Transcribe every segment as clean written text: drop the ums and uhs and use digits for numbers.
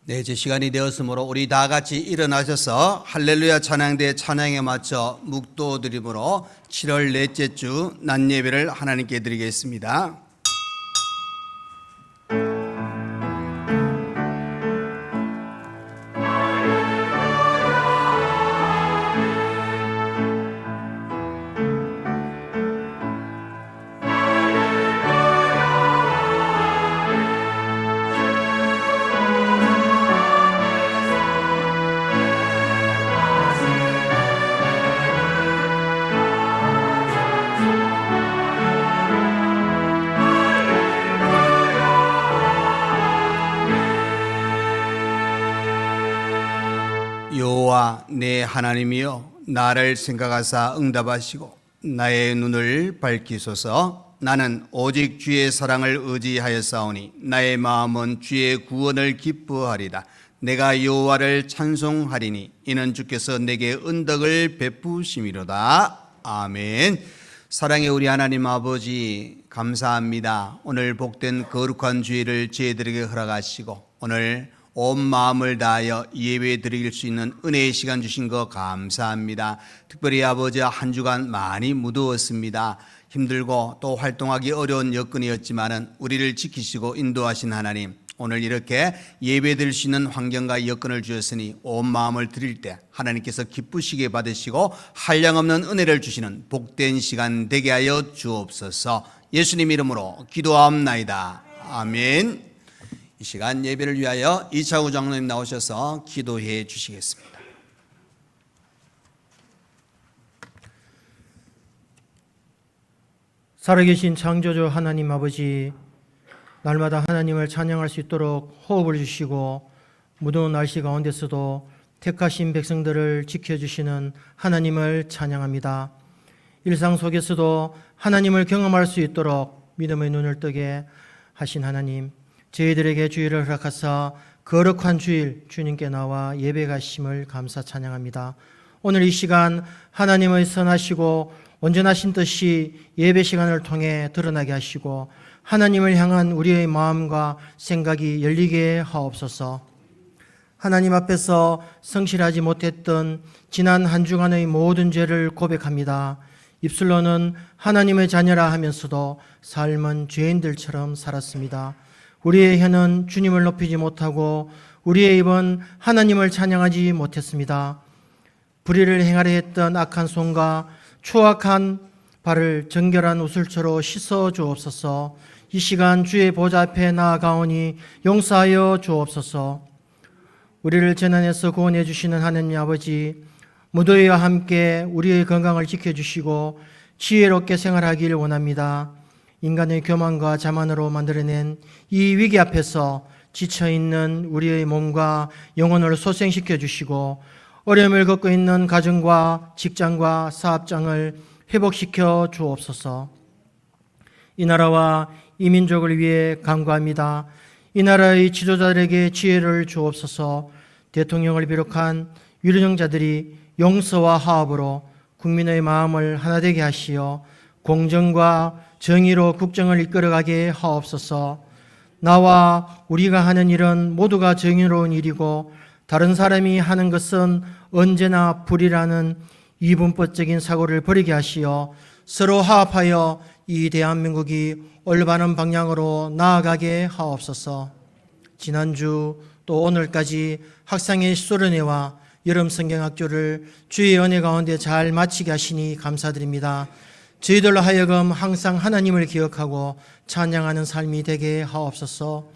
네, 이제 시간이 되었으므로 우리 다 같이 일어나셔서 할렐루야 찬양대 찬양에 맞춰 묵도 드림으로 7월 넷째 주 낮 예배를 하나님께 드리겠습니다. 여호와 내 하나님이여, 나를 생각하사 응답하시고 나의 눈을 밝히소서. 나는 오직 주의 사랑을 의지하였사오니 나의 마음은 주의 구원을 기뻐하리다. 내가 여호와를 찬송하리니 이는 주께서 내게 은덕을 베푸심이로다. 아멘. 사랑의 우리 하나님 아버지, 감사합니다. 오늘 복된 거룩한 주일을 저희들에게 허락하시고 오늘 온 마음을 다하여 예배 드릴 수 있는 은혜의 시간 주신 거 감사합니다. 특별히 아버지, 한 주간 많이 무더웠습니다. 힘들고 또 활동하기 어려운 여건이었지만은 우리를 지키시고 인도하신 하나님, 오늘 이렇게 예배 드릴 수 있는 환경과 여건을 주셨으니 온 마음을 드릴 때 하나님께서 기쁘시게 받으시고 한량없는 은혜를 주시는 복된 시간 되게 하여 주옵소서. 예수님 이름으로 기도하옵나이다. 아멘. 이 시간 예배를 위하여 이차구 장로님 나오셔서 기도해 주시겠습니다. 살아계신 창조주 하나님 아버지, 날마다 하나님을 찬양할 수 있도록 호흡을 주시고 무더운 날씨 가운데서도 택하신 백성들을 지켜주시는 하나님을 찬양합니다. 일상 속에서도 하나님을 경험할 수 있도록 믿음의 눈을 뜨게 하신 하나님, 저희들에게 주일을 허락하사 거룩한 주일 주님께 나와 예배 가심을 감사 찬양합니다. 오늘 이 시간 하나님의 선하시고 온전하신 뜻이 예배 시간을 통해 드러나게 하시고 하나님을 향한 우리의 마음과 생각이 열리게 하옵소서. 하나님 앞에서 성실하지 못했던 지난 한 주간의 모든 죄를 고백합니다. 입술로는 하나님의 자녀라 하면서도 삶은 죄인들처럼 살았습니다. 우리의 혀는 주님을 높이지 못하고 우리의 입은 하나님을 찬양하지 못했습니다. 불의를 행하려 했던 악한 손과 추악한 발을 정결한 우슬초로 씻어 주옵소서. 이 시간 주의 보좌 앞에 나아가오니 용서하여 주옵소서. 우리를 재난에서 구원해 주시는 하나님 아버지, 무더위와 함께 우리의 건강을 지켜주시고 지혜롭게 생활하기를 원합니다. 인간의 교만과 자만으로 만들어낸 이 위기 앞에서 지쳐있는 우리의 몸과 영혼을 소생시켜 주시고 어려움을 겪고 있는 가정과 직장과 사업장을 회복시켜 주옵소서. 이 나라와 이 민족을 위해 간구합니다. 이 나라의 지도자들에게 지혜를 주옵소서. 대통령을 비롯한 위력자들이 용서와 화합으로 국민의 마음을 하나 되게 하시어 공정과 정의로 국정을 이끌어가게 하옵소서. 나와 우리가 하는 일은 모두가 정의로운 일이고 다른 사람이 하는 것은 언제나 불이라는 이분법적인 사고를 버리게 하시어 서로 화합하여 이 대한민국이 올바른 방향으로 나아가게 하옵소서. 지난주 또 오늘까지 학생의 수련회와 여름 성경학교를 주의 은혜 가운데 잘 마치게 하시니 감사드립니다. 저희들로 하여금 항상 하나님을 기억하고 찬양하는 삶이 되게 하옵소서.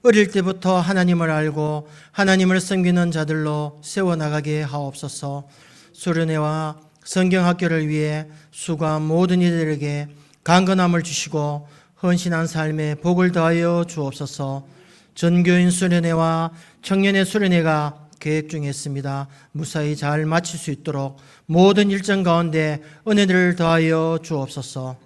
어릴 때부터 하나님을 알고 하나님을 섬기는 자들로 세워나가게 하옵소서. 수련회와 성경학교를 위해 수고한 모든 이들에게 강건함을 주시고 헌신한 삶에 복을 더하여 주옵소서. 전교인 수련회와 청년의 수련회가 계획 중에 있습니다. 무사히 잘 마칠 수 있도록 모든 일정 가운데 은혜를 더하여 주옵소서.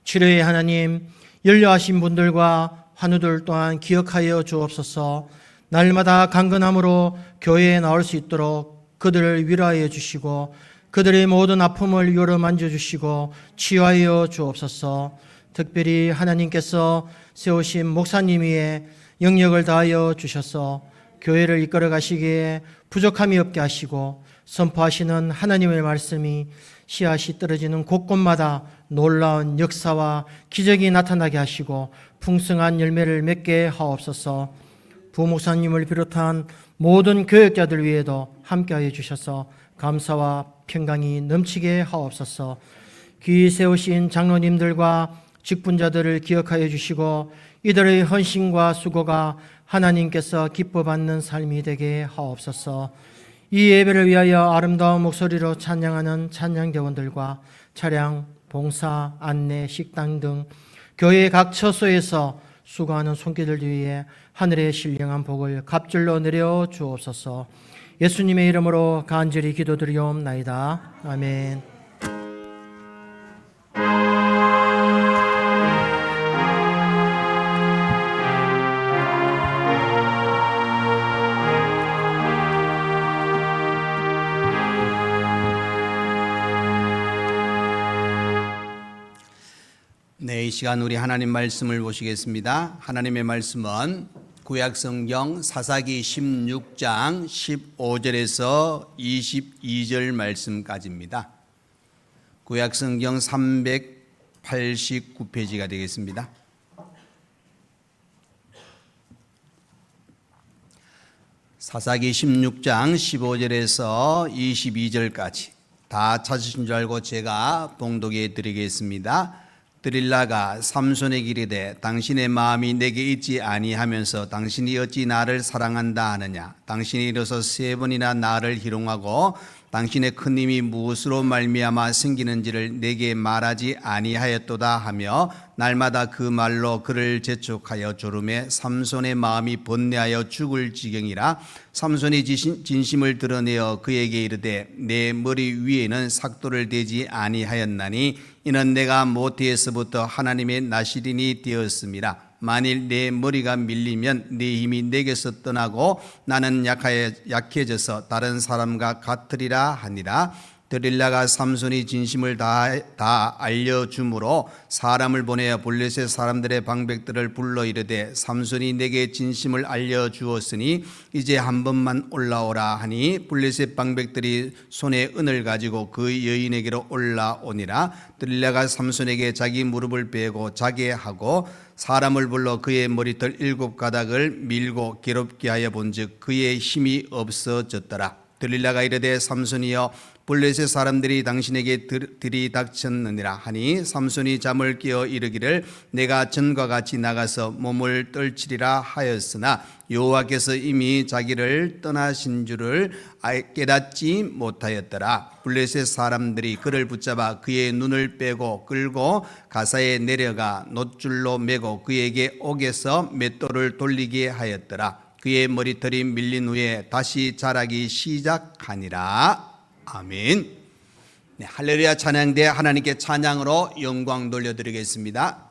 치료의 하나님, 연료하신 분들과 환우들 또한 기억하여 주옵소서. 날마다 강건함으로 교회에 나올 수 있도록 그들을 위로하여 주시고 그들의 모든 아픔을 요로 만져주시고 치유하여 주옵소서. 특별히 하나님께서 세우신 목사님 위에 영역을 다하여 주셔서 교회를 이끌어 가시기에 부족함이 없게 하시고 선포하시는 하나님의 말씀이 씨앗이 떨어지는 곳곳마다 놀라운 역사와 기적이 나타나게 하시고 풍성한 열매를 맺게 하옵소서. 부목사님을 비롯한 모든 교역자들 위에도 함께하여 주셔서 감사와 평강이 넘치게 하옵소서. 귀히 세우신 장로님들과 직분자들을 기억하여 주시고 이들의 헌신과 수고가 하나님께서 기뻐 받는 삶이 되게 하옵소서. 이 예배를 위하여 아름다운 목소리로 찬양하는 찬양대원들과 차량, 봉사, 안내, 식당 등 교회 각 처소에서 수고하는 손길들 위해 하늘의 신령한 복을 갑절로 내려 주옵소서. 예수님의 이름으로 간절히 기도드리옵나이다. 아멘. 네, 이 시간 우리 하나님 말씀을 보시겠습니다. 하나님의 말씀은 구약성경 사사기 16장 15절에서 22절 말씀까지입니다. 구약성경 389페이지가 되겠습니다. 사사기 16장 15절에서 22절까지 다 찾으신 줄 알고 제가 봉독해 드리겠습니다. 드릴라가 삼손에게 이르되 당신의 마음이 내게 있지 아니하면서 당신이 어찌 나를 사랑한다 하느냐. 당신이 일어서 3번이나 나를 희롱하고 당신의 큰 힘이 무엇으로 말미암아 생기는지를 내게 말하지 아니하였도다 하며 날마다 그 말로 그를 재촉하여 조름에 삼손의 마음이 번뇌하여 죽을 지경이라. 삼손이 진심을 드러내어 그에게 이르되 내 머리 위에는 삭도를 대지 아니하였나니 이는 내가 모태에서부터 하나님의 나시린이 되었습니다. 만일 내 머리가 밀리면 네 힘이 내게서 떠나고 나는 약해져서 다른 사람과 같으리라 하니라. 드릴라가 삼손이 진심을 다 알려주므로 사람을 보내어 블레셋 사람들의 방백들을 불러 이르되 삼손이 내게 진심을 알려주었으니 이제 한 번만 올라오라 하니 블레셋 방백들이 손에 은을 가지고 그 여인에게로 올라오니라. 드릴라가 삼손에게 자기 무릎을 베고 자게 하고 사람을 불러 그의 머리털 7가닥을 밀고 괴롭게 하여 본즉 그의 힘이 없어졌더라. 드릴라가 이르되 삼손이여 블레셋 사람들이 당신에게 들이닥쳤느니라 하니 삼손이 잠을 깨어 이르기를 내가 전과 같이 나가서 몸을 떨치리라 하였으나 여호와께서 이미 자기를 떠나신 줄을 깨닫지 못하였더라. 블레셋 사람들이 그를 붙잡아 그의 눈을 빼고 끌고 가사에 내려가 놋줄로 매고 그에게 옥에서 맷돌을 돌리게 하였더라. 그의 머리털이 밀린 후에 다시 자라기 시작하니라. 아멘. 네, 할렐루야 찬양대 하나님께 찬양으로 영광 돌려드리겠습니다.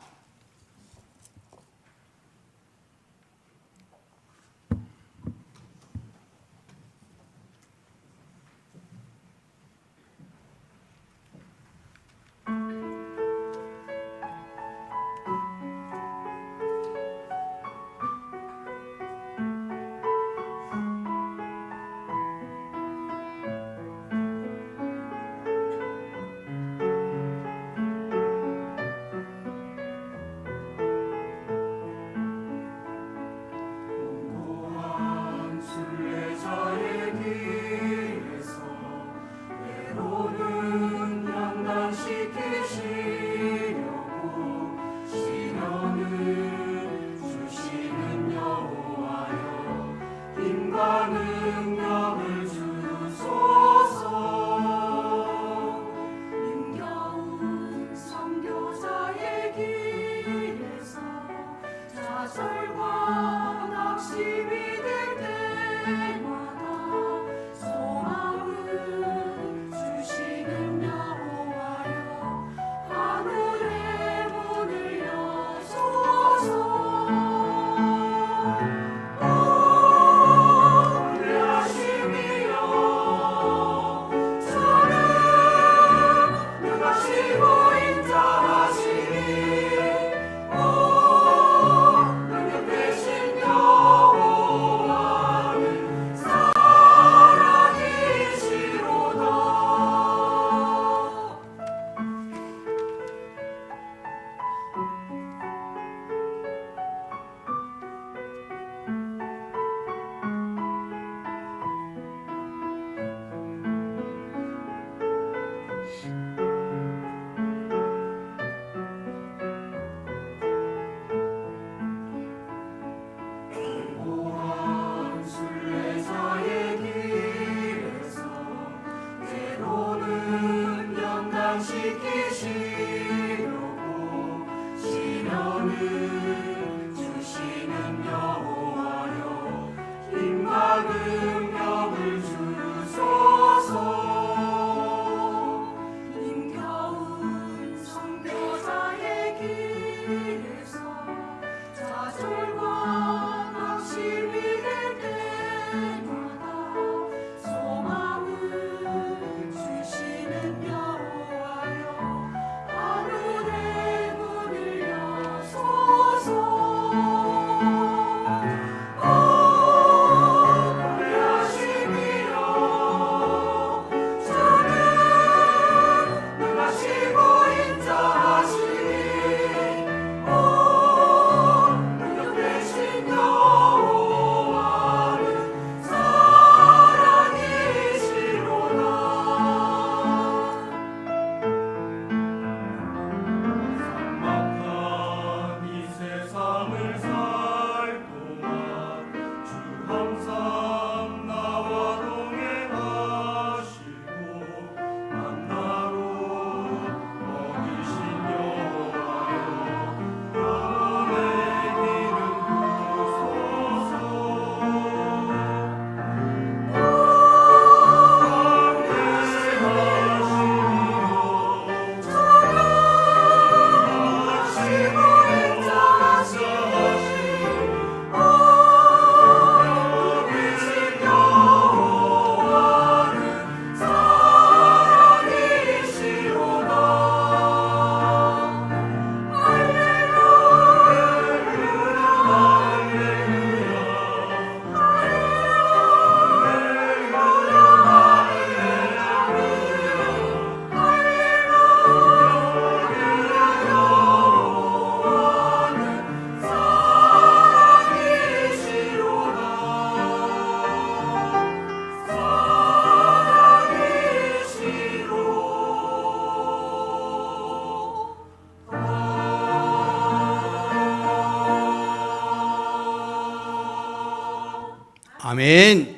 아멘.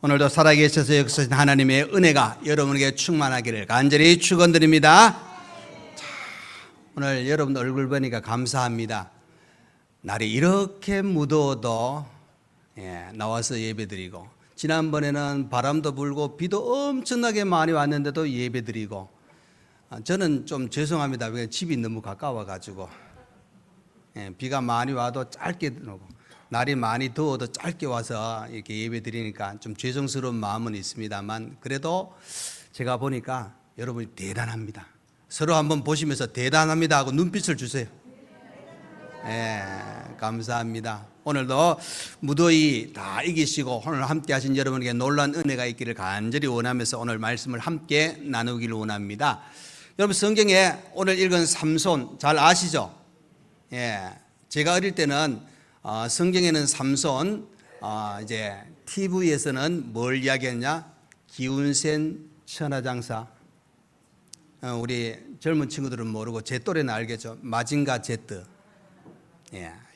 오늘도 살아계셔서 역사하신 하나님의 은혜가 여러분에게 충만하기를 간절히 축원드립니다. 자, 오늘 여러분 얼굴 보니까 감사합니다. 날이 이렇게 무더워도 나와서 예배드리고, 지난번에는 바람도 불고 비도 엄청나게 많이 왔는데도 예배드리고, 저는 좀 죄송합니다. 왜 집이 너무 가까워가지고 비가 많이 와도 짧게 오고, 날이 많이 더워도 짧게 와서 이렇게 예배드리니까 좀 죄송스러운 마음은 있습니다만, 그래도 제가 보니까 여러분이 대단합니다. 서로 한번 보시면서 대단합니다 하고 눈빛을 주세요. 감사합니다. 오늘도 무더위 다 이기시고 오늘 함께 하신 여러분에게 놀라운 은혜가 있기를 간절히 원하면서 오늘 말씀을 함께 나누기를 원합니다. 여러분, 성경에 오늘 읽은 삼손 잘 아시죠? 제가 어릴 때는 성경에는 삼손 이제 TV에서는 뭘 이야기했냐? 기운센 천하장사. 우리 젊은 친구들은 모르고 제 또래는 알겠죠. 마징가 제트.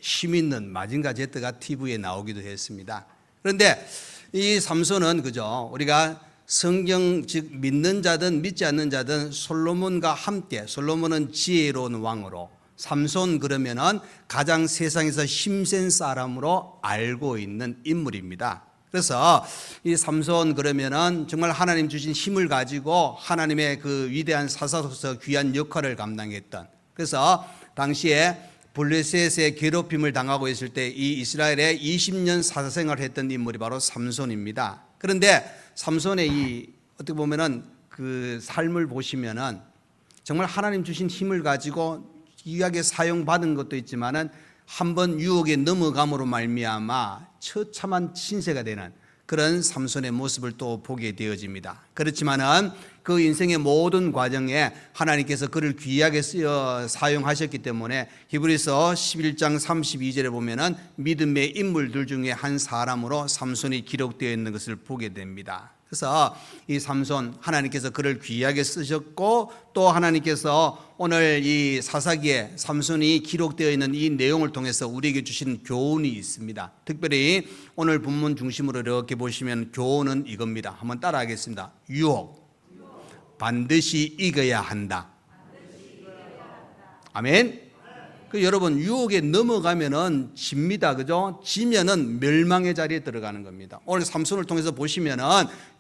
힘 있는 마징가 제트가 TV에 나오기도 했습니다. 그런데 이 삼손은 그죠? 우리가 성경 즉 믿는 자든 믿지 않는 자든 솔로몬과 함께, 솔로몬은 지혜로운 왕으로, 삼손 그러면은 가장 세상에서 힘센 사람으로 알고 있는 인물입니다. 그래서 이 삼손 그러면은 정말 하나님 주신 힘을 가지고 하나님의 그 위대한 사사로서 귀한 역할을 감당했던, 그래서 당시에 블레셋의 괴롭힘을 당하고 있을 때 이 이스라엘에 20년 사사생활을 했던 인물이 바로 삼손입니다. 그런데 삼손의 이 어떻게 보면은 그 삶을 보시면은 정말 하나님 주신 힘을 가지고 귀하게 사용받은 것도 있지만은 한번 유혹에 넘어감으로 말미암아 처참한 신세가 되는 그런 삼손의 모습을 또 보게 되어집니다. 그렇지만은 그 인생의 모든 과정에 하나님께서 그를 귀하게 쓰여 사용하셨기 때문에 히브리서 11장 32절에 보면은 믿음의 인물들 중에 한 사람으로 삼손이 기록되어 있는 것을 보게 됩니다. 그래서 이 삼손, 하나님께서 그를 귀하게 쓰셨고, 또 하나님께서 오늘 이 사사기에 삼손이 기록되어 있는 이 내용을 통해서 우리에게 주신 교훈이 있습니다. 특별히 오늘 본문 중심으로 이렇게 보시면 교훈은 이겁니다. 한번 따라하겠습니다. 유혹 반드시 이겨야 한다. 아멘. 그 여러분, 유혹에 넘어가면은 집니다. 그죠? 지면은 멸망의 자리에 들어가는 겁니다. 오늘 삼손을 통해서 보시면은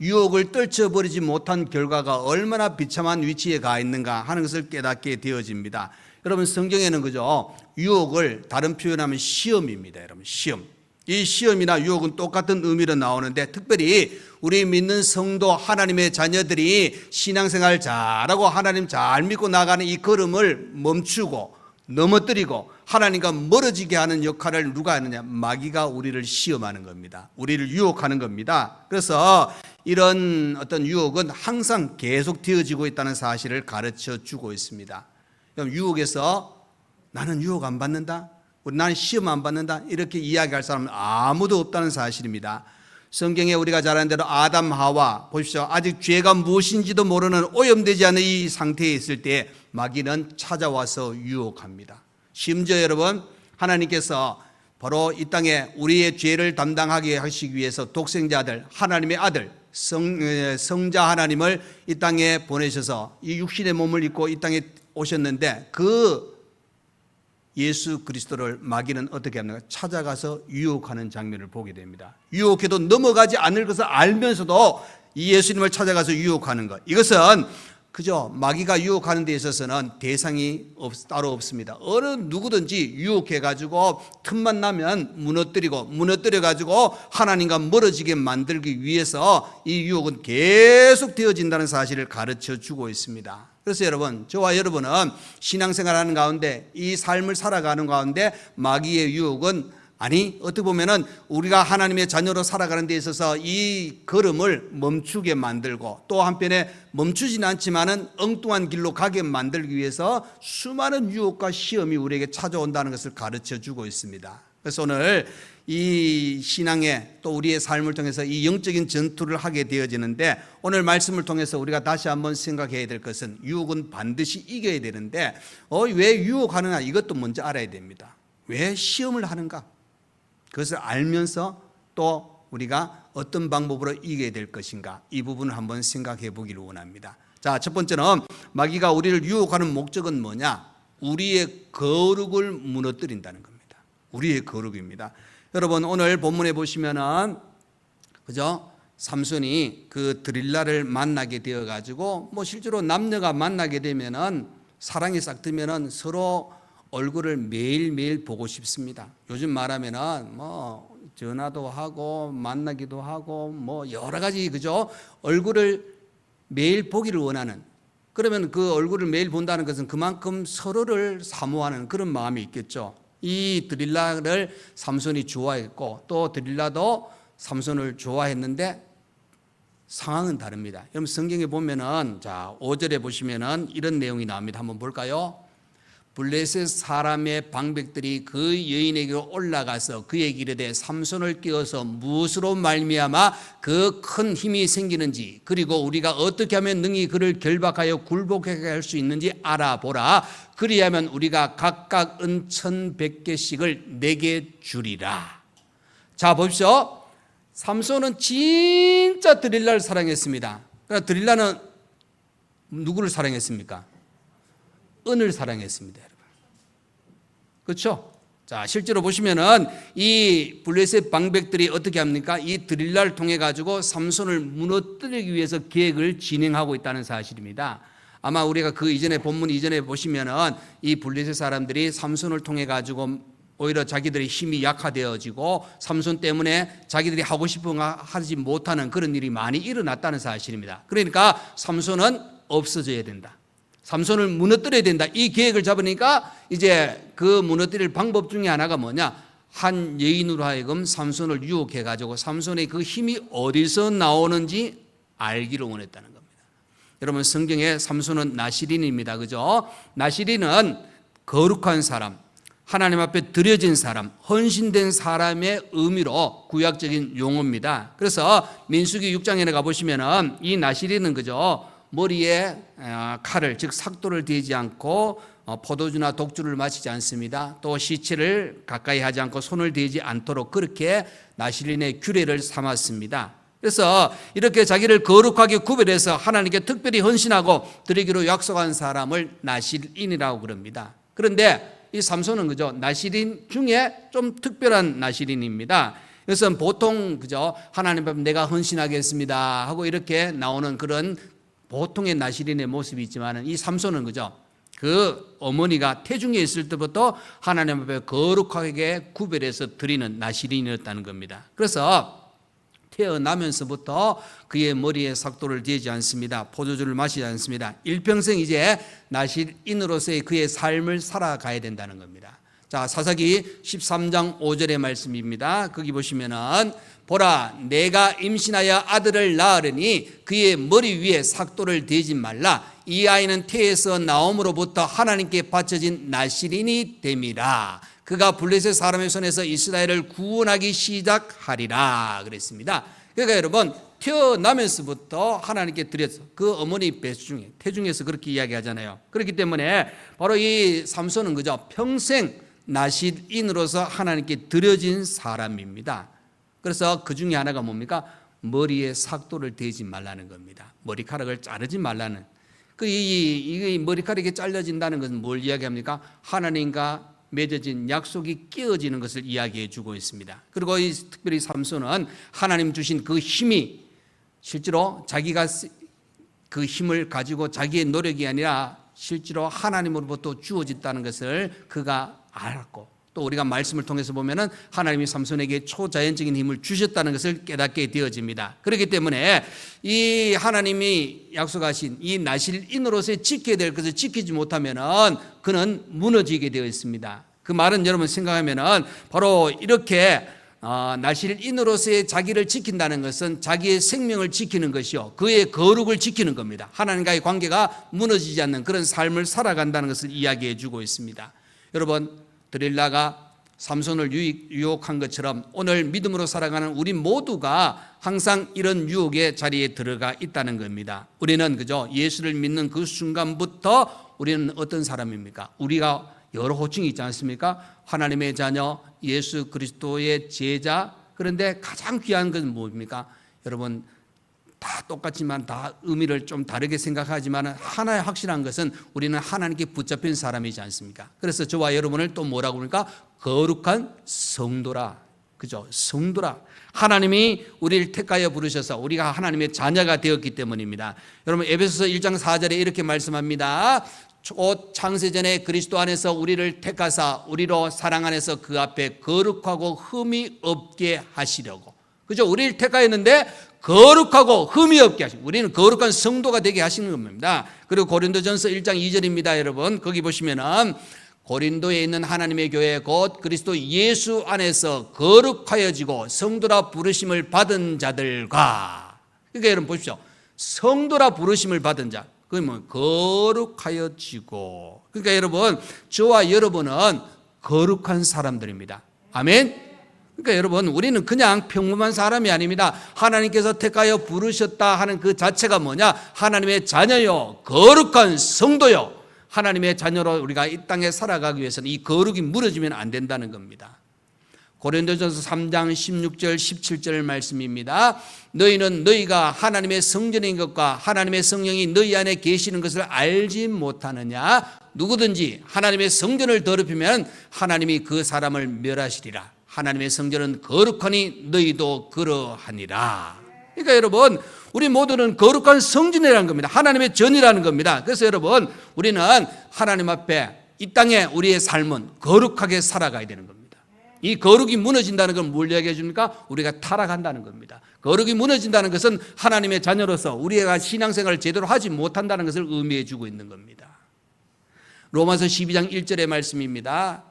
유혹을 떨쳐버리지 못한 결과가 얼마나 비참한 위치에 가 있는가 하는 것을 깨닫게 되어집니다. 여러분, 성경에는 그죠? 유혹을 다른 표현하면 시험입니다. 여러분, 시험. 이 시험이나 유혹은 똑같은 의미로 나오는데, 특별히 우리 믿는 성도 하나님의 자녀들이 신앙생활 잘하고 하나님 잘 믿고 나가는 이 걸음을 멈추고 넘어뜨리고 하나님과 멀어지게 하는 역할을 누가 하느냐? 마귀가 우리를 시험하는 겁니다. 우리를 유혹하는 겁니다. 그래서 이런 어떤 유혹은 항상 계속 되어지고 있다는 사실을 가르쳐 주고 있습니다. 그럼 유혹에서 나는 유혹 안 받는다, 나는 시험 안 받는다, 이렇게 이야기할 사람은 아무도 없다는 사실입니다. 성경에 우리가 잘 아는 대로 아담 하와 보십시오. 아직 죄가 무엇인지도 모르는 오염되지 않은 이 상태에 있을 때 마귀는 찾아와서 유혹합니다. 심지어 여러분, 하나님께서 바로 이 땅에 우리의 죄를 담당하게 하시기 위해서 독생자 아들, 하나님의 아들, 성자 하나님을 이 땅에 보내셔서 이 육신의 몸을 입고 이 땅에 오셨는데, 그 예수 그리스도를 마귀는 어떻게 합니까? 찾아가서 유혹하는 장면을 보게 됩니다. 유혹해도 넘어가지 않을 것을 알면서도 이 예수님을 찾아가서 유혹하는 것, 이것은 그죠? 마귀가 유혹하는 데 있어서는 대상이 따로 없습니다. 어느 누구든지 유혹해가지고 틈만 나면 무너뜨려가지고 하나님과 멀어지게 만들기 위해서 이 유혹은 계속 되어진다는 사실을 가르쳐 주고 있습니다. 그래서 여러분, 저와 여러분은 신앙생활하는 가운데, 이 삶을 살아가는 가운데 마귀의 유혹은, 아니 어떻게 보면은 우리가 하나님의 자녀로 살아가는 데 있어서 이 걸음을 멈추게 만들고, 또 한편에 멈추지는 않지만은 엉뚱한 길로 가게 만들기 위해서 수많은 유혹과 시험이 우리에게 찾아온다는 것을 가르쳐 주고 있습니다. 그래서 오늘 이 신앙에 또 우리의 삶을 통해서 이 영적인 전투를 하게 되어지는데, 오늘 말씀을 통해서 우리가 다시 한번 생각해야 될 것은 유혹은 반드시 이겨야 되는데, 왜 유혹하느냐, 이것도 먼저 알아야 됩니다. 왜 시험을 하는가? 그것을 알면서 또 우리가 어떤 방법으로 이겨야 될 것인가, 이 부분을 한번 생각해 보기를 원합니다. 자, 첫 번째는 마귀가 우리를 유혹하는 목적은 뭐냐? 우리의 거룩을 무너뜨린다는 겁니다. 우리의 거룩입니다. 여러분, 오늘 본문에 보시면은 그죠? 삼손이 그 드릴라를 만나게 되어 가지고 실제로 남녀가 만나게 되면은 사랑이 싹 들면은 서로 얼굴을 매일매일 보고 싶습니다. 요즘 말하면은 전화도 하고 만나기도 하고 여러 가지, 그죠? 얼굴을 매일 보기를 원하는, 그러면 그 얼굴을 매일 본다는 것은 그만큼 서로를 사모하는 그런 마음이 있겠죠. 이 드릴라를 삼손이 좋아했고 또 드릴라도 삼손을 좋아했는데 상황은 다릅니다. 여러분, 성경에 보면은, 자, 5절에 보시면은 이런 내용이 나옵니다. 한번 볼까요? 블레셋 사람의 방백들이 그 여인에게로 올라가서 그에게 이르되 삼손을 깨워서 무엇으로 말미암아 그 큰 힘이 생기는지, 그리고 우리가 어떻게 하면 능히 그를 결박하여 굴복하게 할 수 있는지 알아보라. 그리하면 우리가 각각 은 1,100개씩을 내게 주리라. 자, 보십시오. 삼손은 진짜 드릴라를 사랑했습니다. 그러나 드릴라는 누구를 사랑했습니까? 은을 사랑했습니다, 여러분. 그렇죠? 자, 실제로 보시면은 이 블레셋 방백들이 어떻게 합니까? 이 드릴라를 통해 가지고 삼손을 무너뜨리기 위해서 계획을 진행하고 있다는 사실입니다. 아마 우리가 그 이전에 본문 이전에 보시면은 이 블레셋 사람들이 삼손을 통해 가지고 오히려 자기들의 힘이 약화되어지고 삼손 때문에 자기들이 하고 싶은 거 하지 못하는 그런 일이 많이 일어났다는 사실입니다. 그러니까 삼손은 없어져야 된다. 삼손을 무너뜨려야 된다. 이 계획을 잡으니까 이제 그 무너뜨릴 방법 중에 하나가 뭐냐? 한 여인으로 하여금 삼손을 유혹해 가지고 삼손의 그 힘이 어디서 나오는지 알기를 원했다는 겁니다. 여러분, 성경에 삼손은 나시린입니다. 그죠? 나시린은 거룩한 사람, 하나님 앞에 드려진 사람, 헌신된 사람의 의미로 구약적인 용어입니다. 그래서 민수기 6장에 가보시면은 이 나시린은 그죠? 머리에 칼을, 즉 삭도를 대지 않고 포도주나 독주를 마시지 않습니다. 또 시체를 가까이 하지 않고 손을 대지 않도록 그렇게 나시린의 규례를 삼았습니다. 그래서 이렇게 자기를 거룩하게 구별해서 하나님께 특별히 헌신하고 드리기로 약속한 사람을 나실인이라고 그럽니다. 그런데 이 삼손은 그죠? 나실인 중에 좀 특별한 나실인입니다. 그래서 보통 그죠? 하나님 앞에 내가 헌신하겠습니다 하고 이렇게 나오는 그런 보통의 나실인의 모습이 있지만은 이 삼손은 그죠? 그 어머니가 태중에 있을 때부터 하나님 앞에 거룩하게 구별해서 드리는 나실인이었다는 겁니다. 그래서 태어나면서부터 그의 머리에 삭도를 대지 않습니다. 포도주를 마시지 않습니다. 일평생 이제 나실인으로서의 그의 삶을 살아가야 된다는 겁니다. 자, 사사기 13장 5절의 말씀입니다. 거기 보시면은 보라, 내가 임신하여 아들을 낳으려니 그의 머리 위에 삭도를 대지 말라. 이 아이는 태에서 나옴으로부터 하나님께 바쳐진 나실인이 됨이라. 그가 블레셋 사람의 손에서 이스라엘을 구원하기 시작하리라 그랬습니다. 그러니까 여러분, 태어나면서부터 하나님께 드렸어. 그 어머니 배수중에 태중에서 그렇게 이야기하잖아요. 그렇기 때문에 바로 이 삼손은 그저 평생 나실인으로서 하나님께 드려진 사람입니다. 그래서 그 중에 하나가 뭡니까? 머리에 삭도를 대지 말라는 겁니다. 머리카락을 자르지 말라는. 이 머리카락이 잘려진다는 것은 뭘 이야기합니까? 하나님과 맺어진 약속이 깨어지는 것을 이야기해 주고 있습니다. 그리고 특별히 삼손은 하나님 주신 그 힘이 실제로 자기가 그 힘을 가지고 자기의 노력이 아니라 실제로 하나님으로부터 주어졌다는 것을 그가 알았고, 또 우리가 말씀을 통해서 보면은 하나님이 삼손에게 초자연적인 힘을 주셨다는 것을 깨닫게 되어집니다. 그렇기 때문에 이 하나님이 약속하신 이 나실인으로서 지켜야 될 것을 지키지 못하면은 그는 무너지게 되어 있습니다. 그 말은 여러분 생각하면은 바로 이렇게 나실인으로서의 자기를 지킨다는 것은 자기의 생명을 지키는 것이요, 그의 거룩을 지키는 겁니다. 하나님과의 관계가 무너지지 않는 그런 삶을 살아간다는 것을 이야기해 주고 있습니다. 여러분, 드릴라가 삼손을 유혹한 것처럼 오늘 믿음으로 살아가는 우리 모두가 항상 이런 유혹의 자리에 들어가 있다는 겁니다. 우리는 그저 예수를 믿는 그 순간부터 우리는 어떤 사람입니까? 우리가 여러 호칭이 있지 않습니까? 하나님의 자녀, 예수 그리스도의 제자, 그런데 가장 귀한 것은 뭡니까? 여러분, 다 똑같지만 다 의미를 좀 다르게 생각하지만 하나의 확실한 것은 우리는 하나님께 붙잡힌 사람이지 않습니까? 그래서 저와 여러분을 또 뭐라고 그러니까 거룩한 성도라. 그죠? 성도라. 하나님이 우리를 택하여 부르셔서 우리가 하나님의 자녀가 되었기 때문입니다. 여러분, 에베소서 1장 4절에 이렇게 말씀합니다. 곧 창세전에 그리스도 안에서 우리를 택하사 우리로 사랑 안에서 그 앞에 거룩하고 흠이 없게 하시려고. 그죠? 우리를 택하였는데 거룩하고 흠이 없게 하시고, 우리는 거룩한 성도가 되게 하시는 겁니다. 그리고 고린도전서 1장 2절입니다. 여러분, 거기 보시면은 고린도에 있는 하나님의 교회 곧 그리스도 예수 안에서 거룩하여지고 성도라 부르심을 받은 자들과, 그러니까 여러분 보십시오. 성도라 부르심을 받은 자, 그게 뭐 거룩하여지고, 그러니까 여러분 저와 여러분은 거룩한 사람들입니다. 아멘. 그러니까 여러분, 우리는 그냥 평범한 사람이 아닙니다. 하나님께서 택하여 부르셨다 하는 그 자체가 뭐냐? 하나님의 자녀요, 거룩한 성도요. 하나님의 자녀로 우리가 이 땅에 살아가기 위해서는 이 거룩이 무너지면 안 된다는 겁니다. 고린도전서 3장 16절 17절 말씀입니다. 너희는 너희가 하나님의 성전인 것과 하나님의 성령이 너희 안에 계시는 것을 알지 못하느냐? 누구든지 하나님의 성전을 더럽히면 하나님이 그 사람을 멸하시리라. 하나님의 성전은 거룩하니 너희도 그러하니라. 그러니까 여러분, 우리 모두는 거룩한 성전이라는 겁니다. 하나님의 전이라는 겁니다. 그래서 여러분, 우리는 하나님 앞에 이 땅에 우리의 삶은 거룩하게 살아가야 되는 겁니다. 이 거룩이 무너진다는 건 뭘 얘기해 줍니까? 우리가 타락한다는 겁니다. 거룩이 무너진다는 것은 하나님의 자녀로서 우리가 신앙생활을 제대로 하지 못한다는 것을 의미해 주고 있는 겁니다. 로마서 12장 1절의 말씀입니다.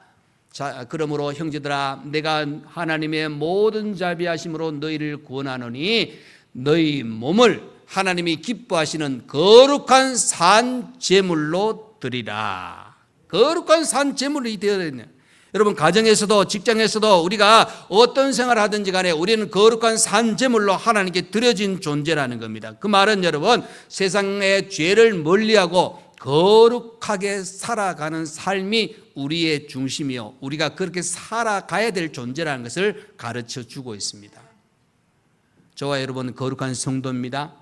자, 그러므로 형제들아, 내가 하나님의 모든 자비하심으로 너희를 구원하노니 너희 몸을 하나님이 기뻐하시는 거룩한 산 제물로 드리라. 거룩한 산 제물이 되어야 되냐. 여러분, 가정에서도 직장에서도 우리가 어떤 생활을 하든지 간에 우리는 거룩한 산 제물로 하나님께 드려진 존재라는 겁니다. 그 말은 여러분, 세상의 죄를 멀리하고 거룩하게 살아가는 삶이 우리의 중심이요, 우리가 그렇게 살아가야 될 존재라는 것을 가르쳐 주고 있습니다. 저와 여러분은 거룩한 성도입니다.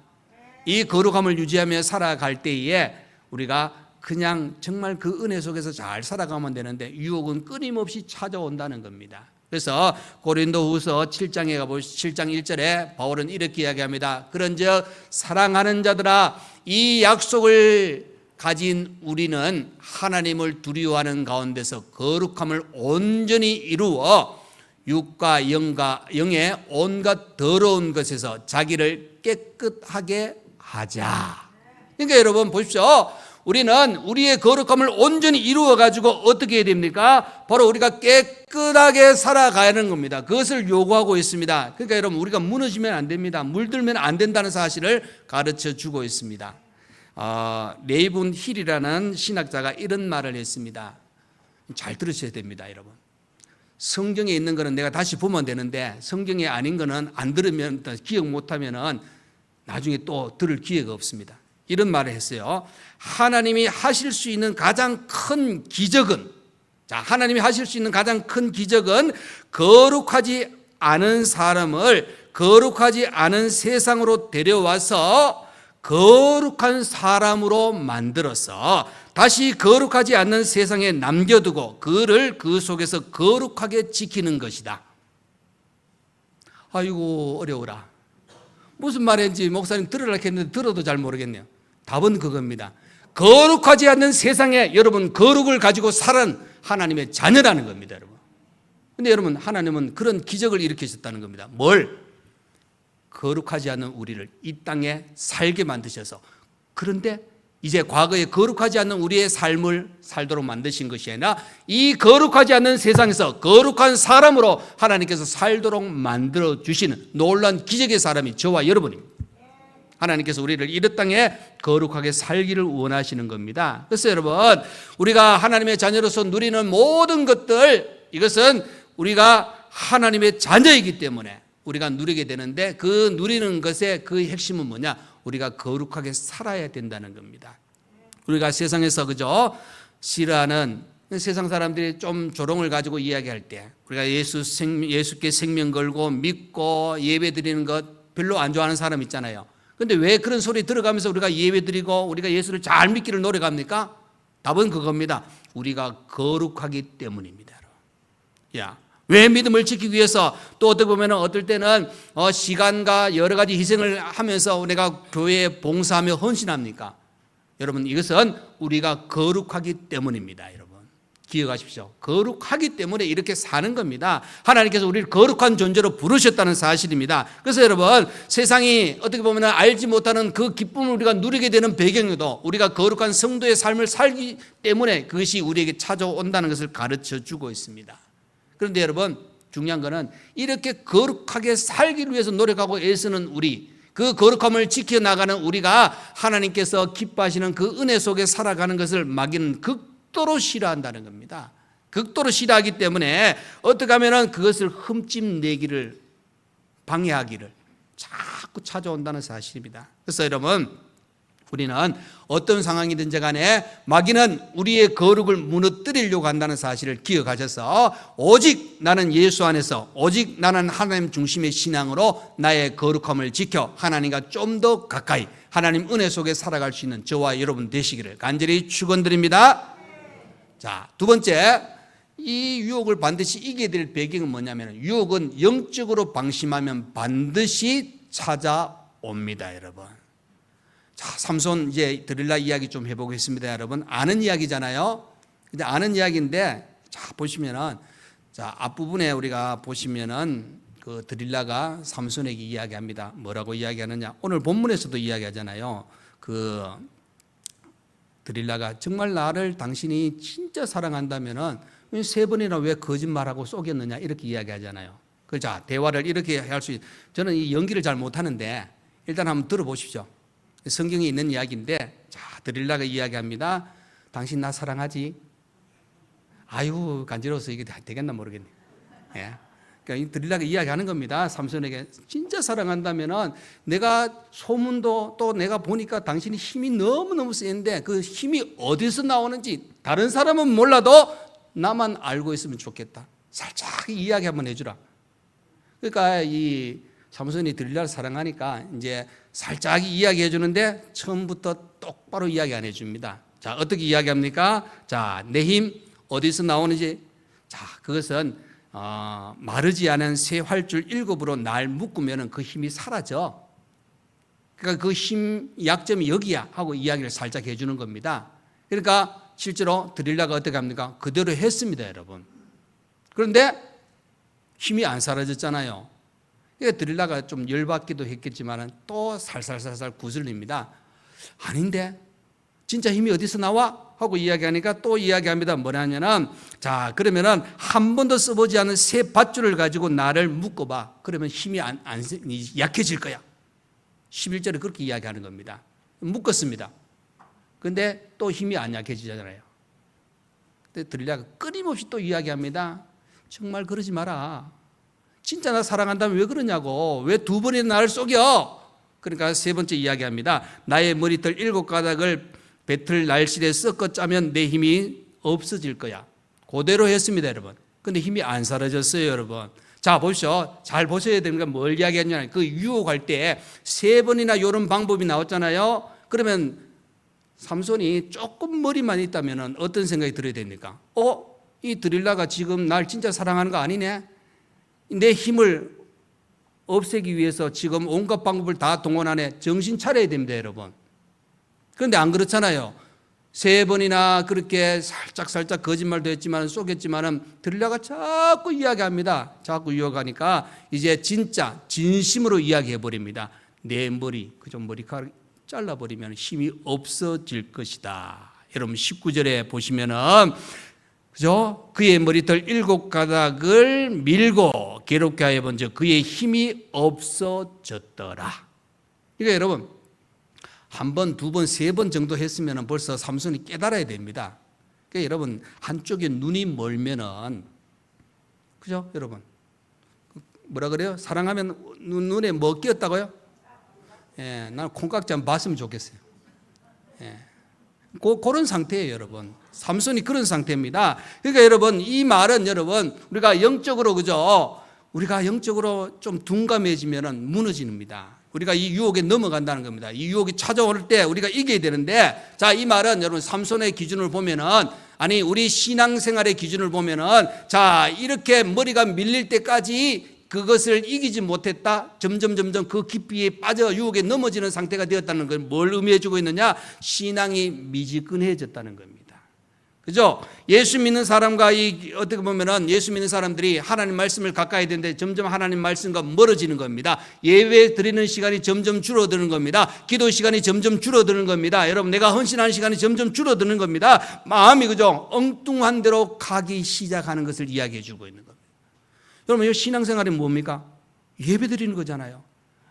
이 거룩함을 유지하며 살아갈 때에 우리가 그냥 정말 그 은혜 속에서 잘 살아가면 되는데 유혹은 끊임없이 찾아온다는 겁니다. 그래서 고린도후서 7장에 가보시죠. 7장 1절에 바울은 이렇게 이야기합니다. 그런즉 사랑하는 자들아, 이 약속을 가진 우리는 하나님을 두려워하는 가운데서 거룩함을 온전히 이루어 육과 영의 온갖 더러운 것에서 자기를 깨끗하게 하자. 그러니까 여러분 보십시오. 우리는 우리의 거룩함을 온전히 이루어 가지고 어떻게 해야 됩니까? 바로 우리가 깨끗하게 살아가는 겁니다. 그것을 요구하고 있습니다. 그러니까 여러분, 우리가 무너지면 안 됩니다. 물들면 안 된다는 사실을 가르쳐 주고 있습니다. 레이븐 힐이라는 신학자가 이런 말을 했습니다. 잘 들으셔야 됩니다, 여러분. 성경에 있는 거는 내가 다시 보면 되는데 성경에 아닌 거는 안 들으면, 기억 못하면 나중에 또 들을 기회가 없습니다. 이런 말을 했어요. 하나님이 하실 수 있는 가장 큰 기적은, 하나님이 하실 수 있는 가장 큰 기적은 거룩하지 않은 사람을 거룩하지 않은 세상으로 데려와서 거룩한 사람으로 만들어서 다시 거룩하지 않는 세상에 남겨두고 그를 그 속에서 거룩하게 지키는 것이다. 아이고, 어려워라. 무슨 말인지 목사님 들으려고 했는데 들어도 잘 모르겠네요. 답은 그겁니다. 거룩하지 않는 세상에 여러분 거룩을 가지고 살은 하나님의 자녀라는 겁니다, 여러분. 근데 여러분, 하나님은 그런 기적을 일으키셨다는 겁니다. 뭘? 거룩하지 않는 우리를 이 땅에 살게 만드셔서, 그런데 이제 과거에 거룩하지 않는 우리의 삶을 살도록 만드신 것이 아니라 이 거룩하지 않는 세상에서 거룩한 사람으로 하나님께서 살도록 만들어 주시는 놀라운 기적의 사람이 저와 여러분입니다. 하나님께서 우리를 이 땅에 거룩하게 살기를 원하시는 겁니다. 그래서 여러분, 우리가 하나님의 자녀로서 누리는 모든 것들, 이것은 우리가 하나님의 자녀이기 때문에 우리가 누리게 되는데, 그 누리는 것의 그 핵심은 뭐냐? 우리가 거룩하게 살아야 된다는 겁니다. 우리가 세상에서 그죠? 싫어하는 세상 사람들이 좀 조롱을 가지고 이야기할 때 우리가 예수께 생명 걸고 믿고 예배 드리는 것 별로 안 좋아하는 사람 있잖아요. 근데 왜 그런 소리 들어가면서 우리가 예배 드리고 우리가 예수를 잘 믿기를 노력합니까? 답은 그겁니다. 우리가 거룩하기 때문입니다. 야, 왜 믿음을 지키기 위해서 또 어떻게 보면 어떨 때는 시간과 여러 가지 희생을 하면서 우리가 교회에 봉사하며 헌신합니까? 여러분, 이것은 우리가 거룩하기 때문입니다. 여러분, 기억하십시오. 거룩하기 때문에 이렇게 사는 겁니다. 하나님께서 우리를 거룩한 존재로 부르셨다는 사실입니다. 그래서 여러분, 세상이 어떻게 보면 알지 못하는 그 기쁨을 우리가 누리게 되는 배경에도 우리가 거룩한 성도의 삶을 살기 때문에 그것이 우리에게 찾아온다는 것을 가르쳐 주고 있습니다. 그런데 여러분, 중요한 것은 이렇게 거룩하게 살기 위해서 노력하고 애쓰는 우리, 그 거룩함을 지켜나가는 우리가 하나님께서 기뻐하시는 그 은혜 속에 살아가는 것을 마귀는 극도로 싫어한다는 겁니다. 극도로 싫어하기 때문에 어떻게 하면 그것을 흠집내기를, 방해하기를 자꾸 찾아온다는 사실입니다. 그래서 여러분, 우리는 어떤 상황이든지 간에 마귀는 우리의 거룩을 무너뜨리려고 한다는 사실을 기억하셔서 오직 나는 예수 안에서, 오직 나는 하나님 중심의 신앙으로 나의 거룩함을 지켜 하나님과 좀 더 가까이 하나님 은혜 속에 살아갈 수 있는 저와 여러분 되시기를 간절히 축원드립니다. 자, 두 번째, 이 유혹을 반드시 이겨야 될 배경은 뭐냐면, 유혹은 영적으로 방심하면 반드시 찾아옵니다. 여러분, 자, 삼손 이제 드릴라 이야기 좀 해보겠습니다. 여러분, 아는 이야기잖아요. 근데 아는 이야기인데, 자, 보시면은, 자, 앞부분에 우리가 보시면은 그 드릴라가 삼손에게 이야기합니다. 뭐라고 이야기하느냐? 오늘 본문에서도 이야기하잖아요. 그 드릴라가 정말 나를 당신이 진짜 사랑한다면은 세 번이나 왜 거짓말하고 속였느냐? 이렇게 이야기하잖아요. 그, 자, 대화를 이렇게 할 수 저는 이 연기를 잘 못하는데 일단 한번 들어보십시오. 성경에 있는 이야기인데, 자, 드릴라가 이야기합니다. 당신 나 사랑하지? 아유, 간지러워서 이게 되겠나 모르겠네. 예. 그러니까 이 드릴라가 이야기하는 겁니다. 삼손에게 진짜 사랑한다면은 내가 소문도 또 내가 보니까 당신이 힘이 너무너무 세는데 그 힘이 어디서 나오는지 다른 사람은 몰라도 나만 알고 있으면 좋겠다. 살짝 이야기 한번 해주라. 그러니까 이 삼손이 드릴라를 사랑하니까 이제 살짝 이야기해 주는데 처음부터 똑바로 이야기 안 해줍니다. 자, 어떻게 이야기합니까? 자, 내 힘 어디서 나오는지, 자, 그것은 마르지 않은 새 활줄 7으로 날 묶으면 그 힘이 사라져. 그러니까 그 힘 약점이 여기야 하고 이야기를 살짝 해주는 겁니다. 그러니까 실제로 드릴라가 어떻게 합니까? 그대로 했습니다, 여러분. 그런데 힘이 안 사라졌잖아요. 그러니까 드릴라가 좀 열받기도 했겠지만 또 살살살살 구슬립니다. 아닌데 진짜 힘이 어디서 나와? 하고 이야기하니까 또 이야기합니다. 뭐냐면은, 자, 그러면은 한 번도 써보지 않은 새 밧줄을 가지고 나를 묶어봐. 그러면 힘이 약해질 거야. 11절에 그렇게 이야기하는 겁니다. 묶었습니다. 근데 또 힘이 안 약해지잖아요. 근데 드릴라가 끊임없이 또 이야기합니다. 정말 그러지 마라. 진짜 나 사랑한다면 왜 그러냐고. 왜 두 번이나 나를 속여? 그러니까 세 번째 이야기합니다. 나의 머리털 7가닥을 배틀 날실에 섞어 짜면 내 힘이 없어질 거야. 그대로 했습니다, 여러분. 근데 힘이 안 사라졌어요, 여러분. 자, 보십시오. 잘 보셔야 됩니다. 뭘 이야기했냐면 그 유혹할 때 3번이나 이런 방법이 나왔잖아요. 그러면 삼손이 조금 머리만 있다면 어떤 생각이 들어야 됩니까? 이 드릴라가 지금 날 진짜 사랑하는 거 아니네? 내 힘을 없애기 위해서 지금 온갖 방법을 다 동원하네. 정신 차려야 됩니다, 여러분. 그런데 안 그렇잖아요. 3번이나 그렇게 살짝 거짓말도 했지만 속였지만은 드릴라가 자꾸 이야기합니다. 자꾸 유혹하니까 이제 진짜 진심으로 이야기해 버립니다. 내 머리, 그저 머리카락 잘라버리면 힘이 없어질 것이다. 여러분 19절에 보시면은, 그죠? 그의 머리털 7가닥을 밀고 괴롭게 하여 본즉 그의 힘이 없어졌더라. 그러니까 여러분, 한 번, 두 번, 세 번 정도 했으면 벌써 삼손이 깨달아야 됩니다. 그러니까 여러분, 한쪽에 눈이 멀면은, 그죠? 여러분, 뭐라 그래요? 사랑하면 눈에 뭐 끼었다고요? 예, 나는 콩깍지 한번 봤으면 좋겠어요. 예. 그런 상태예요, 여러분. 삼손이 그런 상태입니다. 그러니까 여러분, 이 말은 여러분, 우리가 영적으로, 그죠? 우리가 영적으로 좀 둔감해지면 무너집니다. 우리가 이 유혹에 넘어간다는 겁니다. 이 유혹이 찾아올 때 우리가 이겨야 되는데, 자, 이 말은 여러분, 삼손의 기준을 보면은, 아니, 우리 신앙생활의 기준을 보면은, 자, 이렇게 머리가 밀릴 때까지 그것을 이기지 못했다. 점점 그 깊이에 빠져 유혹에 넘어지는 상태가 되었다는 걸 뭘 의미해 주고 있느냐? 신앙이 미지근해졌다는 겁니다. 그죠? 예수 믿는 사람과 어떻게 보면은 예수 믿는 사람들이 하나님 말씀을 가까이 되는데 점점 하나님 말씀과 멀어지는 겁니다. 예배 드리는 시간이 점점 줄어드는 겁니다. 기도 시간이 점점 줄어드는 겁니다. 여러분, 내가 헌신하는 시간이 점점 줄어드는 겁니다. 마음이, 그죠? 엉뚱한 대로 가기 시작하는 것을 이야기해 주고 있는 겁니다. 여러분, 이 신앙생활이 뭡니까? 예배 드리는 거잖아요.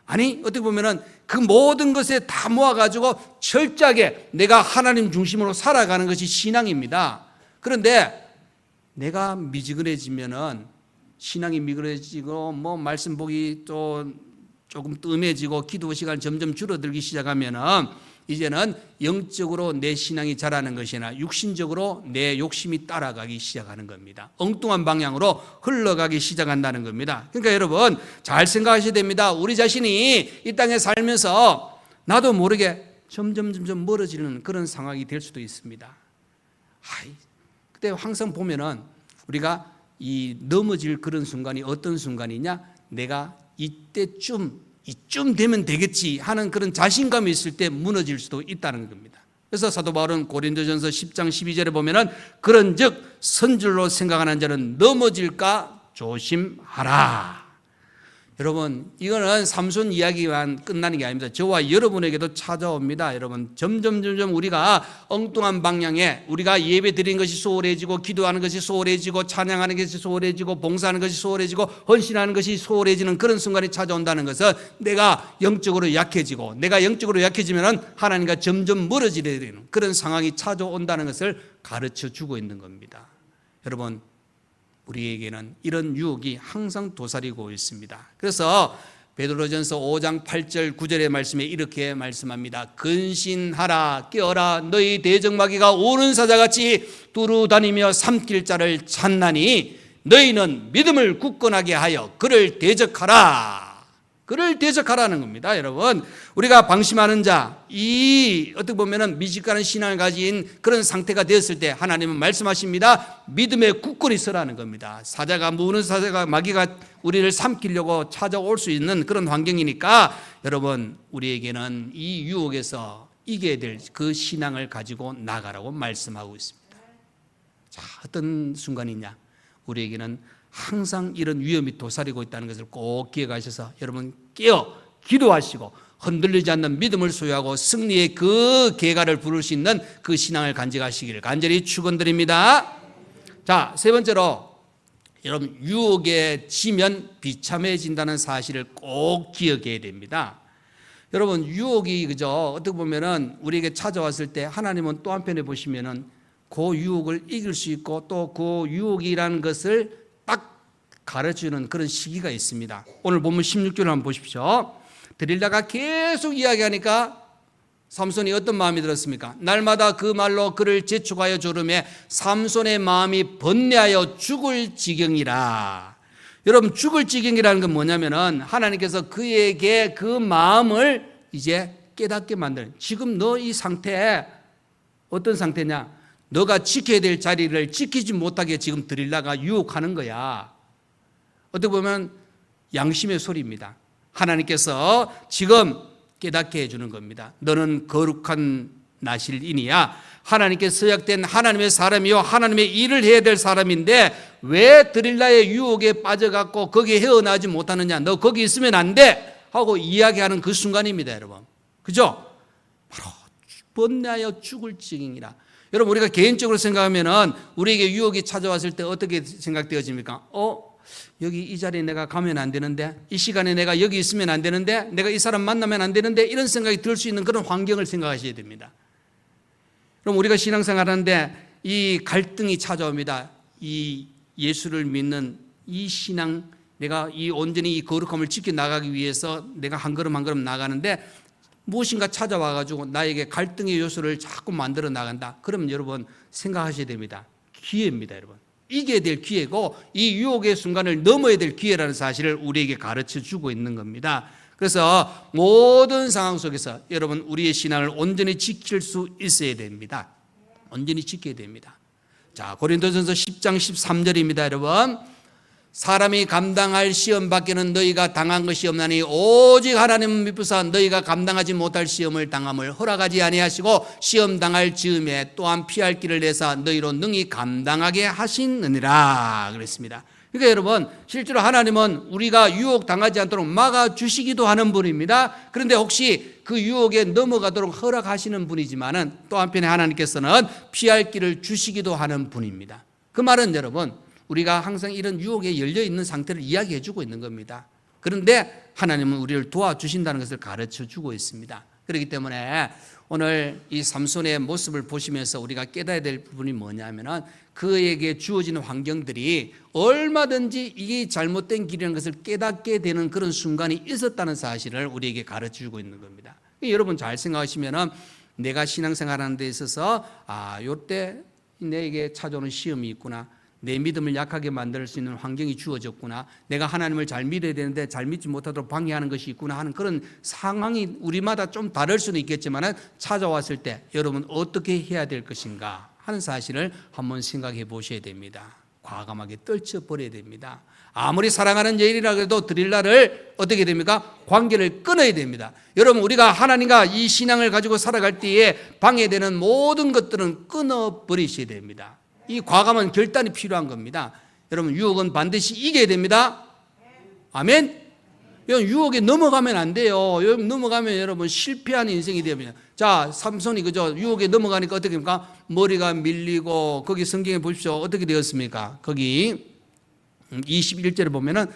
아니, 어떻게 보면은 그 모든 것에 다 모아가지고 철저하게 내가 하나님 중심으로 살아가는 것이 신앙입니다. 그런데 내가 미지근해지면은, 신앙이 미지근해지고 뭐 말씀 보기 또 조금 뜸해지고 기도 시간 점점 줄어들기 시작하면은 이제는 영적으로 내 신앙이 자라는 것이 아니라 육신적으로 내 욕심이 따라가기 시작하는 겁니다. 엉뚱한 방향으로 흘러가기 시작한다는 겁니다. 그러니까 여러분, 잘 생각하셔야 됩니다. 우리 자신이 이 땅에 살면서 나도 모르게 점점 멀어지는 그런 상황이 될 수도 있습니다. 그때 항상 보면은 우리가 이 넘어질 그런 순간이 어떤 순간이냐? 내가 이쯤 되면 되겠지 하는 그런 자신감이 있을 때 무너질 수도 있다는 겁니다. 그래서 사도 바울은 고린도전서 10장 12절에 보면은 그런즉 선줄로 생각하는 자는 넘어질까 조심하라. 여러분, 이거는 삼손 이야기만 끝나는 게 아닙니다. 저와 여러분에게도 찾아옵니다. 여러분, 점점 우리가 엉뚱한 방향에, 우리가 예배 드리는 것이 소홀해지고, 기도하는 것이 소홀해지고, 찬양하는 것이 소홀해지고, 봉사하는 것이 소홀해지고, 헌신하는 것이 소홀해지는 그런 순간이 찾아온다는 것은 내가 영적으로 약해지고, 내가 영적으로 약해지면 하나님과 점점 멀어지게 되는 그런 상황이 찾아온다는 것을 가르쳐 주고 있는 겁니다. 여러분, 우리에게는 이런 유혹이 항상 도사리고 있습니다. 그래서 베드로전서 5장 8절 9절의 말씀에 이렇게 말씀합니다. 근신하라, 깨어라, 너희 대적마귀가 오는 사자같이 두루다니며 삼킬 자를 찾나니 너희는 믿음을 굳건하게 하여 그를 대적하라. 그를 대적하라는 겁니다. 여러분, 우리가 방심하는 자, 이 어떻게 보면은 미식가는 신앙을 가진 그런 상태가 되었을 때 하나님은 말씀하십니다. 믿음에 굳건히 서라는 겁니다. 무는 사자가, 마귀가 우리를 삼키려고 찾아올 수 있는 그런 환경이니까 여러분, 우리에게는 이 유혹에서 이겨야 될 그 신앙을 가지고 나가라고 말씀하고 있습니다. 자, 어떤 순간이냐? 우리에게는 항상 이런 위험이 도사리고 있다는 것을 꼭 기억하셔서 여러분 깨어 기도하시고 흔들리지 않는 믿음을 소유하고 승리의 그 계가를 부를 수 있는 그 신앙을 간직하시기를 간절히 축원드립니다. 자, 세 번째로 여러분, 유혹에 지면 비참해진다는 사실을 꼭 기억해야 됩니다. 여러분, 유혹이, 그죠? 어떻게 보면은 우리에게 찾아왔을 때 하나님은 또 한편에 보시면은 그 유혹을 이길 수 있고 또 그 유혹이라는 것을 딱 가르치는 그런 시기가 있습니다. 오늘 본문 16절을 한번 보십시오. 드릴라가 계속 이야기하니까 삼손이 어떤 마음이 들었습니까? 날마다 그 말로 그를 재촉하여 조르매 삼손의 마음이 번뇌하여 죽을 지경이라. 여러분, 죽을 지경이라는 건 뭐냐면은 하나님께서 그에게 그 마음을 이제 깨닫게 만드는, 지금 너 이 상태에 어떤 상태냐? 너가 지켜야 될 자리를 지키지 못하게 지금 드릴라가 유혹하는 거야. 어떻게 보면 양심의 소리입니다. 하나님께서 지금 깨닫게 해주는 겁니다. 너는 거룩한 나실인이야. 하나님께 서약된 하나님의 사람이요 하나님의 일을 해야 될 사람인데 왜 드릴라의 유혹에 빠져갖고 거기에 헤어나지 못하느냐? 너 거기 있으면 안 돼! 하고 이야기하는 그 순간입니다, 여러분. 그죠? 바로 번뇌하여 죽을 지경이라. 여러분, 우리가 개인적으로 생각하면은 우리에게 유혹이 찾아왔을 때 어떻게 생각되어집니까? 여기 이 자리에 내가 가면 안 되는데, 이 시간에 내가 여기 있으면 안 되는데, 내가 이 사람 만나면 안 되는데, 이런 생각이 들 수 있는 그런 환경을 생각하셔야 됩니다. 그럼 우리가 신앙생활 하는데 이 갈등이 찾아옵니다. 이 예수를 믿는 이 신앙, 내가 이 온전히 이 거룩함을 지켜나가기 위해서 내가 한 걸음 한 걸음 나가는데 무엇인가 찾아와가지고 나에게 갈등의 요소를 자꾸 만들어 나간다. 그러면 여러분 생각하셔야 됩니다. 기회입니다, 여러분. 이겨야 될 기회고 이 유혹의 순간을 넘어야 될 기회라는 사실을 우리에게 가르쳐 주고 있는 겁니다. 그래서 모든 상황 속에서 여러분 우리의 신앙을 온전히 지킬 수 있어야 됩니다. 온전히 지켜야 됩니다. 자, 고린도전서 10장 13절입니다, 여러분. 사람이 감당할 시험 밖에는 너희가 당한 것이 없나니 오직 하나님은 미쁘사 너희가 감당하지 못할 시험을 당함을 허락하지 아니하시고 시험 당할 즈음에 또한 피할 길을 내사 너희로 능히 감당하게 하시느니라 그랬습니다. 그러니까 여러분 실제로 하나님은 우리가 유혹 당하지 않도록 막아주시기도 하는 분입니다. 그런데 혹시 그 유혹에 넘어가도록 허락하시는 분이지만은 또 한편에 하나님께서는 피할 길을 주시기도 하는 분입니다. 그 말은 여러분 우리가 항상 이런 유혹에 열려있는 상태를 이야기해 주고 있는 겁니다. 그런데 하나님은 우리를 도와주신다는 것을 가르쳐 주고 있습니다. 그렇기 때문에 오늘 이 삼손의 모습을 보시면서 우리가 깨달아야 될 부분이 뭐냐면은 그에게 주어지는 환경들이 얼마든지 이게 잘못된 길이라는 것을 깨닫게 되는 그런 순간이 있었다는 사실을 우리에게 가르쳐 주고 있는 겁니다. 여러분 잘 생각하시면은 내가 신앙생활하는 데 있어서 요때 내게 찾아오는 시험이 있구나. 내 믿음을 약하게 만들 수 있는 환경이 주어졌구나. 내가 하나님을 잘 믿어야 되는데 잘 믿지 못하도록 방해하는 것이 있구나 하는 그런 상황이 우리마다 좀 다를 수는 있겠지만 찾아왔을 때 여러분 어떻게 해야 될 것인가 하는 사실을 한번 생각해 보셔야 됩니다. 과감하게 떨쳐버려야 됩니다. 아무리 사랑하는 여인이라 해도 드릴라를 어떻게 됩니까? 관계를 끊어야 됩니다. 여러분 우리가 하나님과 이 신앙을 가지고 살아갈 때에 방해되는 모든 것들은 끊어버리셔야 됩니다. 이 과감한 결단이 필요한 겁니다. 여러분 유혹은 반드시 이겨야 됩니다. 아멘. 유혹에 넘어가면 안 돼요. 넘어가면 여러분 실패한 인생이 됩니다. 자, 삼손이 그죠? 유혹에 넘어가니까 어떻게 됩니까? 머리가 밀리고 거기 성경에 보십시오. 어떻게 되었습니까? 거기 21절에 보면은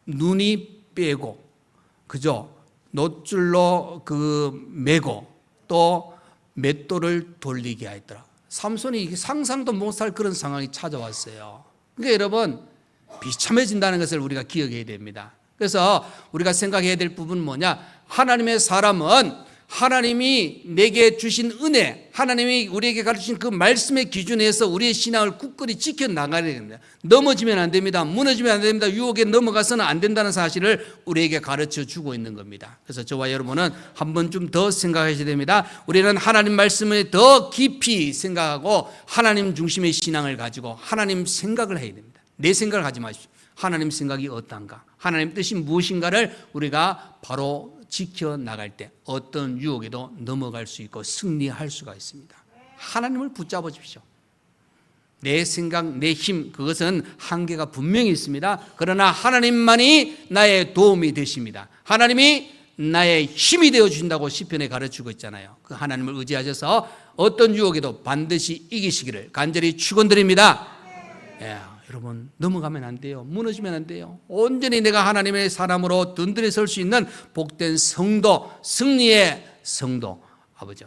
눈이 빼고 그죠? 놋줄로 그 매고 또 맷돌을 돌리게 하였더라. 삼손이 상상도 못할 그런 상황이 찾아왔어요. 그러니까 여러분 비참해진다는 것을 우리가 기억해야 됩니다. 그래서 우리가 생각해야 될 부분은 뭐냐? 하나님의 사람은 하나님이 내게 주신 은혜, 하나님이 우리에게 가르치신 그 말씀의 기준에서 우리의 신앙을 굳건히 지켜나가야 됩니다. 넘어지면 안 됩니다. 무너지면 안 됩니다. 유혹에 넘어가서는 안 된다는 사실을 우리에게 가르쳐 주고 있는 겁니다. 그래서 저와 여러분은 한 번 좀 더 생각하셔야 됩니다. 우리는 하나님 말씀을 더 깊이 생각하고 하나님 중심의 신앙을 가지고 하나님 생각을 해야 됩니다. 내 생각을 하지 마십시오. 하나님 생각이 어떤가? 하나님 뜻이 무엇인가를 우리가 바로 지켜나갈 때 어떤 유혹에도 넘어갈 수 있고 승리할 수가 있습니다. 하나님을 붙잡으십시오. 내 생각, 내 힘 그것은 한계가 분명히 있습니다. 그러나 하나님만이 나의 도움이 되십니다. 하나님이 나의 힘이 되어주신다고 시편에 가르치고 있잖아요. 그 하나님을 의지하셔서 어떤 유혹에도 반드시 이기시기를 간절히 축원드립니다. 여러분 넘어가면 안 돼요. 무너지면 안 돼요. 온전히 내가 하나님의 사람으로 든든히 설 수 있는 복된 성도, 승리의 성도 아버지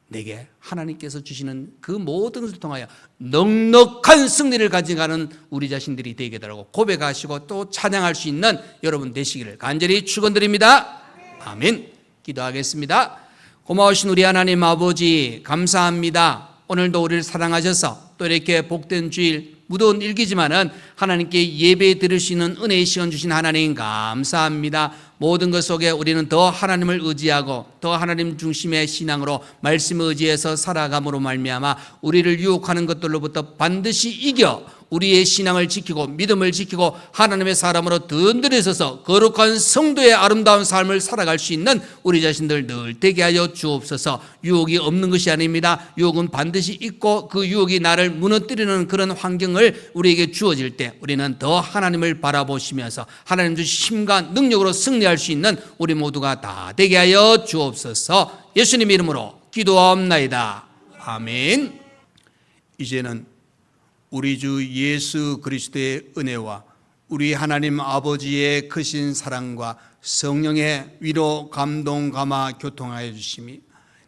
내게 하나님께서 주시는 그 모든 것을 통하여 넉넉한 승리를 가져가는 우리 자신들이 되게 되라고 고백하시고 또 찬양할 수 있는 여러분 되시기를 간절히 축원드립니다. 아멘. 기도하겠습니다. 고마우신 우리 하나님 아버지 감사합니다. 오늘도 우리를 사랑하셔서 또 이렇게 복된 주일 무더운 일기지만은 하나님께 예배 드릴 수 있는 은혜의 시간 주신 하나님 감사합니다. 모든 것 속에 우리는 더 하나님을 의지하고 더 하나님 중심의 신앙으로 말씀을 의지해서 살아감으로 말미암아 우리를 유혹하는 것들로부터 반드시 이겨 우리의 신앙을 지키고 믿음을 지키고 하나님의 사람으로 든든히 서서 거룩한 성도의 아름다운 삶을 살아갈 수 있는 우리 자신들 늘 되게 하여 주옵소서. 유혹이 없는 것이 아닙니다. 유혹은 반드시 있고 그 유혹이 나를 무너뜨리는 그런 환경을 우리에게 주어질 때 우리는 더 하나님을 바라보시면서 하나님 주신 힘과 능력으로 승리할 수 있는 우리 모두가 다 되게 하여 주옵소서. 예수님 이름으로 기도하옵나이다. 아멘. 이제는 우리 주 예수 그리스도의 은혜와 우리 하나님 아버지의 크신 사랑과 성령의 위로 감동 감화 교통하여 주심이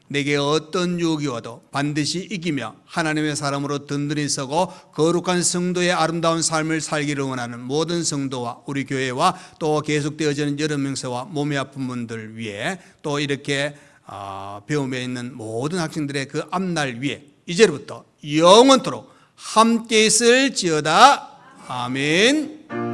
내게 어떤 유혹이 와도 반드시 이기며 하나님의 사람으로 든든히 서고 거룩한 성도의 아름다운 삶을 살기를 원하는 모든 성도와 우리 교회와 또 계속되어지는 여러 명세와 몸이 아픈 분들 위해 또 이렇게 배움에 있는 모든 학생들의 그 앞날 위에 이제부터 영원토록 함께 있을지어다. 아멘.